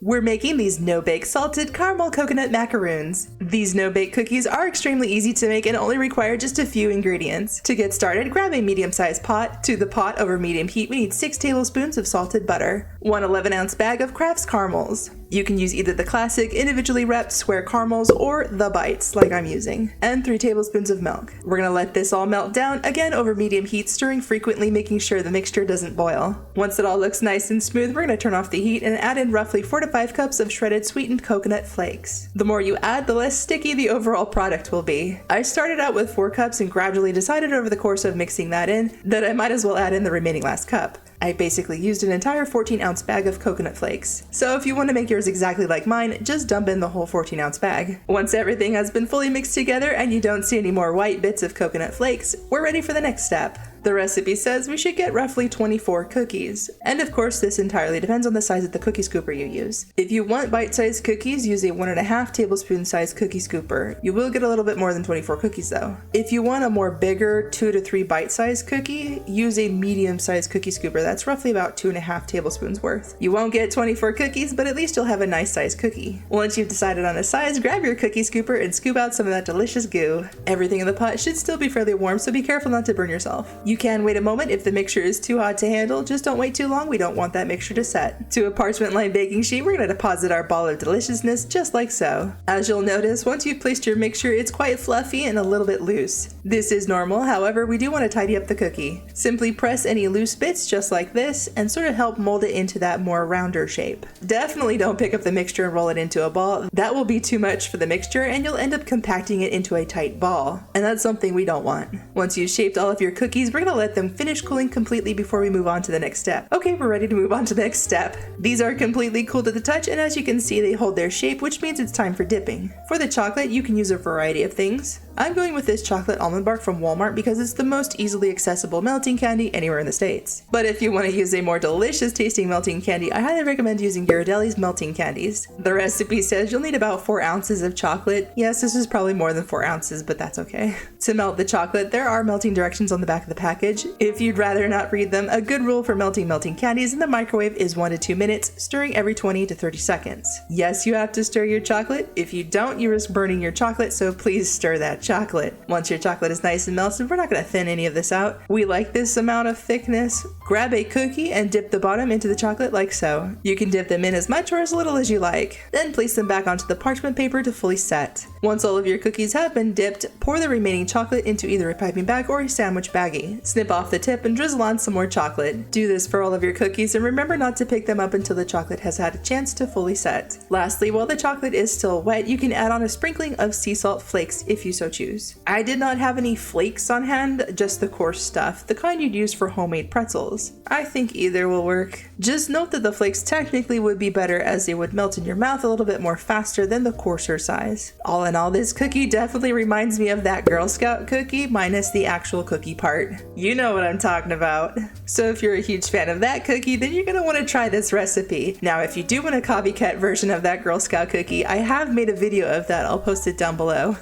We're making these no-bake salted caramel coconut macaroons. These no-bake cookies are extremely easy to make and only require just a few ingredients. To get started, grab a medium-sized pot. To the pot over medium heat, we need 6 tablespoons of salted butter, 1 11-ounce bag of Kraft's caramels. You can use either the classic individually wrapped square caramels or the bites like I'm using, and 3 tablespoons of milk. We're gonna let this all melt down, again over medium heat, stirring frequently, making sure the mixture doesn't boil. Once it all looks nice and smooth, we're gonna turn off the heat and add in roughly 4 to 5 cups of shredded sweetened coconut flakes. The more you add, the less sticky the overall product will be. I started out with 4 cups and gradually decided over the course of mixing that in that I might as well add in the remaining last cup. I basically used an entire 14-ounce bag of coconut flakes. So if you want to make yours exactly like mine, just dump in the whole 14-ounce bag. Once everything has been fully mixed together and you don't see any more white bits of coconut flakes, we're ready for the next step. The recipe says we should get roughly 24 cookies. And of course, this entirely depends on the size of the cookie scooper you use. If you want bite-sized cookies, use a 1.5 tablespoon size cookie scooper. You will get a little bit more than 24 cookies though. If you want a more bigger 2 to 3 bite-sized cookie, use a medium-sized cookie scooper. That's roughly about 2.5 tablespoons worth. You won't get 24 cookies, but at least you'll have a nice sized cookie. Once you've decided on a size, grab your cookie scooper and scoop out some of that delicious goo. Everything in the pot should still be fairly warm, so be careful not to burn yourself. You can wait a moment if the mixture is too hot to handle, just don't wait too long, we don't want that mixture to set. To a parchment lined baking sheet, we're going to deposit our ball of deliciousness just like so. As you'll notice, once you've placed your mixture, it's quite fluffy and a little bit loose. This is normal, however, we do want to tidy up the cookie. Simply press any loose bits just like this and sort of help mold it into that more rounder shape. Definitely don't pick up the mixture and roll it into a ball. That will be too much for the mixture and you'll end up compacting it into a tight ball. And that's something we don't want. Once you've shaped all of your cookies, we're going to let them finish cooling completely before we move on to the next step. Okay, we're ready to move on to the next step. These are completely cool to the touch, and as you can see, they hold their shape, which means it's time for dipping. For the chocolate, you can use a variety of things. I'm going with this chocolate almond bark from Walmart because it's the most easily accessible melting candy anywhere in the States. But if you want to use a more delicious tasting melting candy, I highly recommend using Ghirardelli's melting candies. The recipe says you'll need about 4 ounces of chocolate. Yes, this is probably more than 4 ounces, but that's okay. To melt the chocolate, there are melting directions on the back of the package. If you'd rather not read them, a good rule for melting candies in the microwave is 1 to 2 minutes, stirring every 20 to 30 seconds. Yes, you have to stir your chocolate. If you don't, you risk burning your chocolate, so please stir that chocolate. Once your chocolate is nice and melted, we're not going to thin any of this out. We like this amount of thickness. Grab a cookie and dip the bottom into the chocolate like so. You can dip them in as much or as little as you like. Then place them back onto the parchment paper to fully set. Once all of your cookies have been dipped, pour the remaining chocolate into either a piping bag or a sandwich baggie. Snip off the tip and drizzle on some more chocolate. Do this for all of your cookies and remember not to pick them up until the chocolate has had a chance to fully set. Lastly, while the chocolate is still wet, you can add on a sprinkling of sea salt flakes if you so choose. I did not have any flakes on hand, just the coarse stuff, the kind you'd use for homemade pretzels. I think either will work. Just note that the flakes technically would be better as they would melt in your mouth a little bit more faster than the coarser size. All in all, this cookie definitely reminds me of that Girl Scout cookie minus the actual cookie part. You know what I'm talking about. So if you're a huge fan of that cookie, then you're going to want to try this recipe. Now, if you do want a copycat version of that Girl Scout cookie, I have made a video of that. I'll post it down below.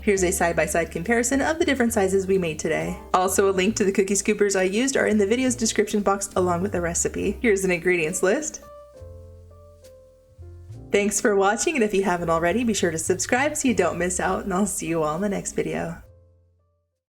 Here's a side-by-side comparison of the different sizes we made today. Also, a link to the cookie scoopers I used are in the video's description box along with the recipe. Here's an ingredients list. Thanks for watching, and if you haven't already, be sure to subscribe so you don't miss out, and I'll see you all in the next video.